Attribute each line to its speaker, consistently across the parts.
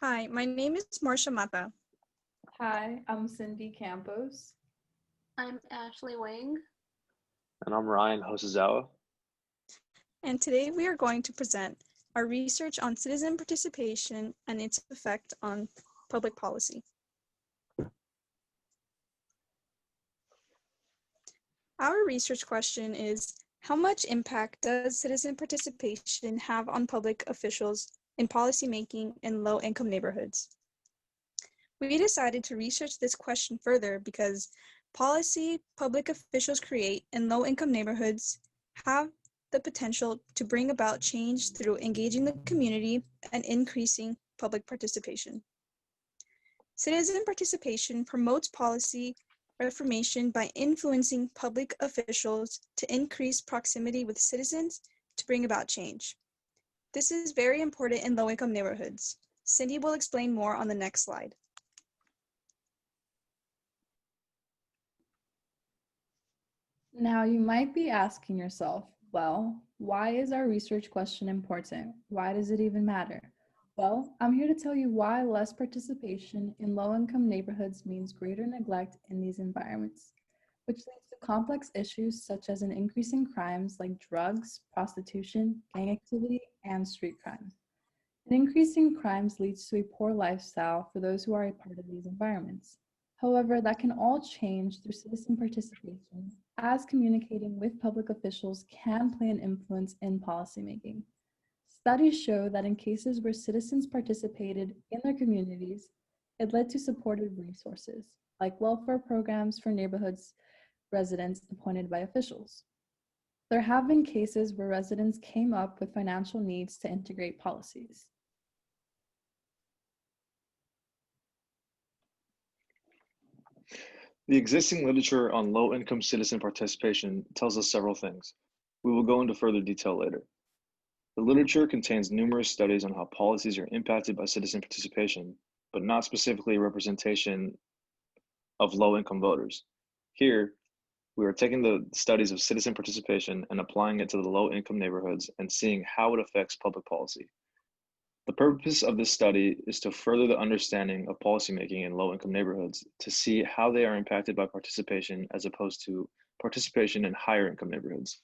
Speaker 1: Hi, my name is Marcia Mata,
Speaker 2: Hi, I'm Cindy Campos.
Speaker 3: I'm Ashley Wang.
Speaker 4: And I'm Ryan Hosozawa.
Speaker 1: and today we are going to present our research on citizen participation and its effect on public policy. Our research question is, how much impact does citizen participation have on public officials in policymaking in low-income neighborhoods? We decided to research this question further because policy public officials create in low-income neighborhoods have the potential to bring about change through engaging the community and increasing public participation. Citizen participation promotes policy reformation by influencing public officials to increase proximity with citizens to bring about change. This is very important in low-income neighborhoods. Cindy will explain more on the next slide.
Speaker 2: Now, you might be asking yourself, well, why is our research question important? Why does it even matter? Well, I'm here to tell you why less participation in low-income neighborhoods means greater neglect in these environments, which leads to complex issues such as an increase in crimes like drugs, prostitution, gang activity, and street crime. An increase in crimes leads to a poor lifestyle for those who are a part of these environments. However, that can all change through citizen participation, as communicating with public officials can play an influence in policymaking. Studies show that in cases where citizens participated in their communities, it led to supportive resources, like welfare programs for neighborhoods residents appointed by officials. There have been cases where residents came up with financial needs to integrate policies.
Speaker 4: The existing literature on low-income citizen participation tells us several things. We will go into further detail later. The literature contains numerous studies on how policies are impacted by citizen participation, but not specifically a representation of low-income voters. Here, we are taking the studies of citizen participation and applying it to the low-income neighborhoods and seeing how it affects public policy. The purpose of this study is to further the understanding of policymaking in low-income neighborhoods to see how they are impacted by participation as opposed to participation in higher-income neighborhoods.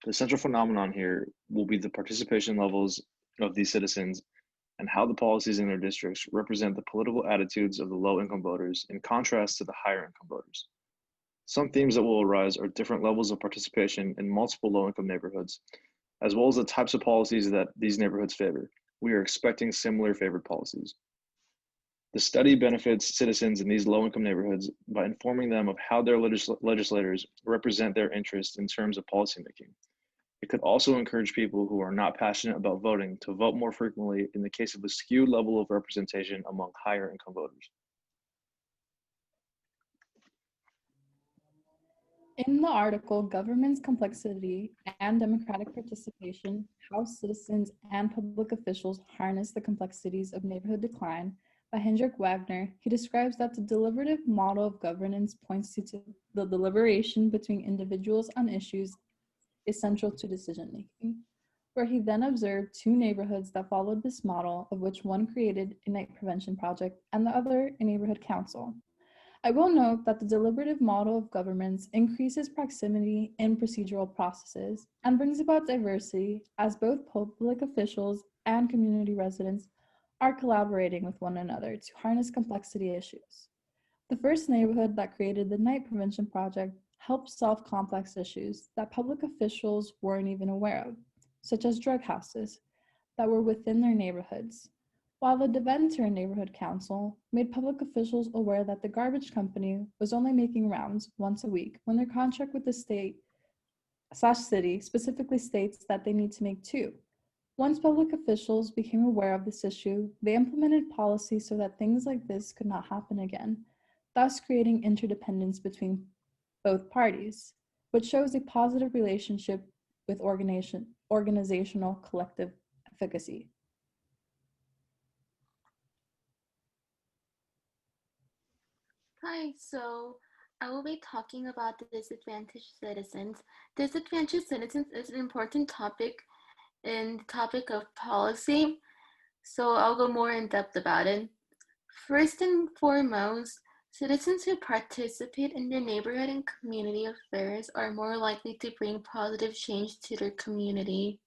Speaker 4: The central phenomenon here will be the participation levels of these citizens and how the policies in their districts represent the political attitudes of the low-income voters in contrast to the higher-income voters. Some themes that will arise are different levels of participation in multiple low-income neighborhoods, as well as the types of policies that these neighborhoods favor. We are expecting similar favored policies. The study benefits citizens in these low-income neighborhoods by informing them of how their legislators represent their interests in terms of policymaking. It could also encourage people who are not passionate about voting to vote more frequently in the case of a skewed level of representation among higher income voters.
Speaker 2: In the article, Government's Complexity and Democratic Participation, How Citizens and Public Officials Harness the Complexities of Neighborhood Decline, by Hendrik Wagner, he describes that the deliberative model of governance points to the deliberation between individuals on issues is central to decision-making, where he then observed two neighborhoods that followed this model, of which one created a night prevention project and the other a neighborhood council. I will note that the deliberative model of governments increases proximity in procedural processes and brings about diversity as both public officials and community residents are collaborating with one another to harness complexity issues. The first neighborhood that created the Night Prevention Project helped solve complex issues that public officials weren't even aware of, such as drug houses that were within their neighborhoods, while the Deventer Neighborhood Council made public officials aware that the garbage company was only making rounds once a week when their contract with the state/city specifically states that they need to make two. Once public officials became aware of this issue, they implemented policies so that things like this could not happen again, thus creating interdependence between both parties, which shows a positive relationship with organizational collective efficacy.
Speaker 3: Hi, so I will be talking about the disadvantaged citizens. Disadvantaged citizens is an important topic in the topic of policy. so I'll go more in depth about it. First and foremost, citizens who participate in their neighborhood and community affairs are more likely to bring positive change to their community.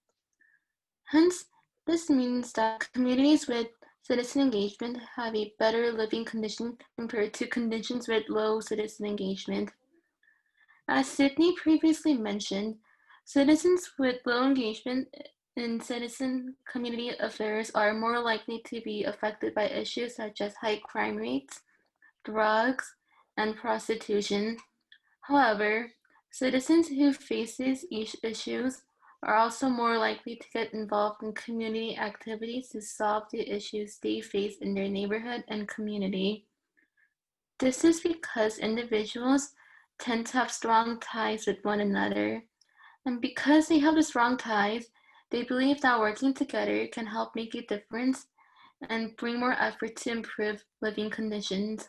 Speaker 3: Hence, this means that communities with citizen engagement have a better living condition compared to conditions with low citizen engagement. As Sydney previously mentioned, citizens with low engagement in citizen community affairs are more likely to be affected by issues such as high crime rates, drugs, and prostitution. However, citizens who face these issues are also more likely to get involved in community activities to solve the issues they face in their neighborhood and community. This is because individuals tend to have strong ties with one another, and because they have the strong ties, they believe that working together can help make a difference and bring more effort to improve living conditions.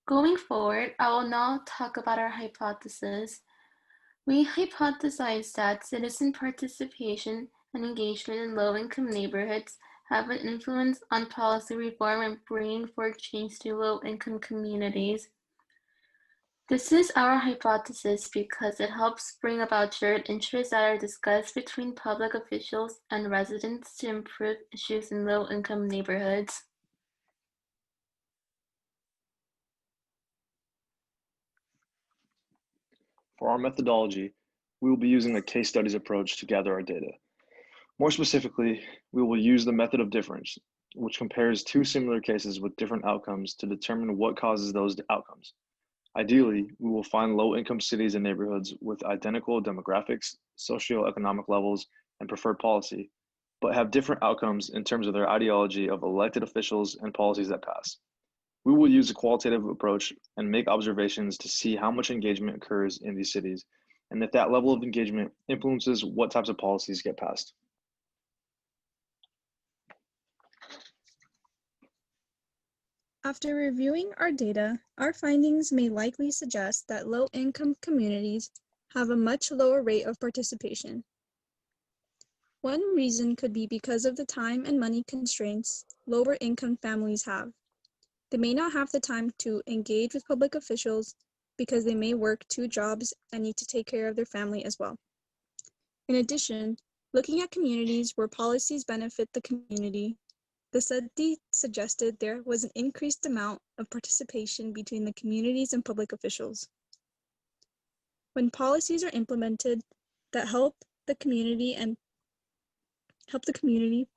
Speaker 3: Going forward, I will now talk about our hypothesis. We hypothesize that citizen participation and engagement in low-income neighborhoods have an influence on policy reform and bringing forth change to low-income communities. This is our hypothesis because it helps bring about shared interests that are discussed between public officials and residents to improve issues in low-income neighborhoods.
Speaker 4: For our methodology, we will be using a case studies approach to gather our data. More specifically, we will use the method of difference, which compares two similar cases with different outcomes to determine what causes those outcomes. Ideally, we will find low-income cities and neighborhoods with identical demographics, socioeconomic levels, and preferred policy, but have different outcomes in terms of their ideology of elected officials and policies that pass. We will use a qualitative approach and make observations to see how much engagement occurs in these cities, and if that level of engagement influences what types of policies get passed.
Speaker 1: After reviewing our data, our findings may likely suggest that low-income communities have a much lower rate of participation. One reason could be because of the time and money constraints lower-income families have. They may not have the time to engage with public officials because they may work 2 jobs and need to take care of their family as well. In addition, looking at communities where policies benefit the community, the study suggested there was an increased amount of participation between the communities and public officials. When policies are implemented that help the community,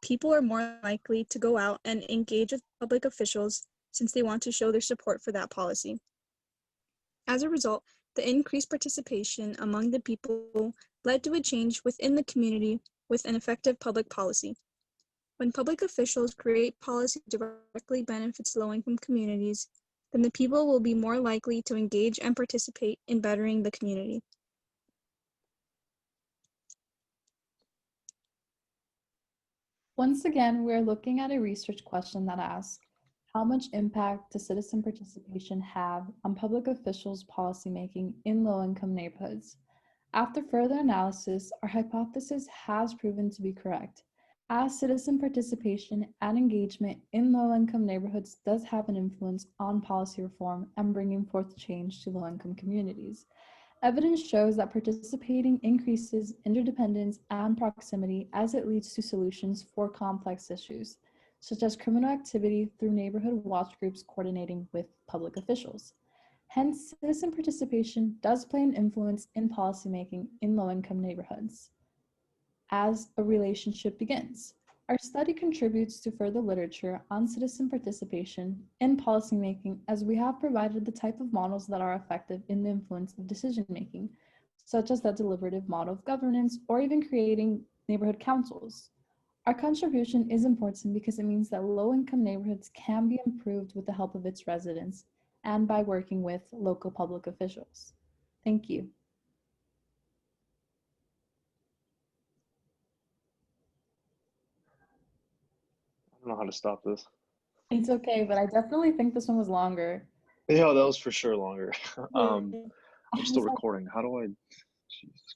Speaker 1: people are more likely to go out and engage with public officials since they want to show their support for that policy. As a result, the increased participation among the people led to a change within the community with an effective public policy. When public officials create policy that directly benefits low-income communities, then the people will be more likely to engage and participate in bettering the community.
Speaker 2: Once again, we're looking at a research question that asks, how much impact does citizen participation have on public officials' policymaking in low-income neighborhoods? After further analysis, our hypothesis has proven to be correct, as citizen participation and engagement in low-income neighborhoods does have an influence on policy reform and bringing forth change to low-income communities. Evidence shows that participating increases interdependence and proximity as it leads to solutions for complex issues, such as criminal activity through neighborhood watch groups coordinating with public officials. Hence, citizen participation does play an influence in policymaking in low-income neighborhoods. As a relationship begins, our study contributes to further literature on citizen participation in policymaking, as we have provided the type of models that are effective in the influence of decision-making, such as the deliberative model of governance or even creating neighborhood councils. Our contribution is important because it means that low-income neighborhoods can be improved with the help of its residents and by working with local public officials. Thank you.
Speaker 4: I don't know how to stop this.
Speaker 2: It's okay, but I definitely think this one was longer.
Speaker 4: Yeah, that was for sure longer. I'm
Speaker 2: I
Speaker 4: still
Speaker 2: was like,
Speaker 4: recording. How do I? Jesus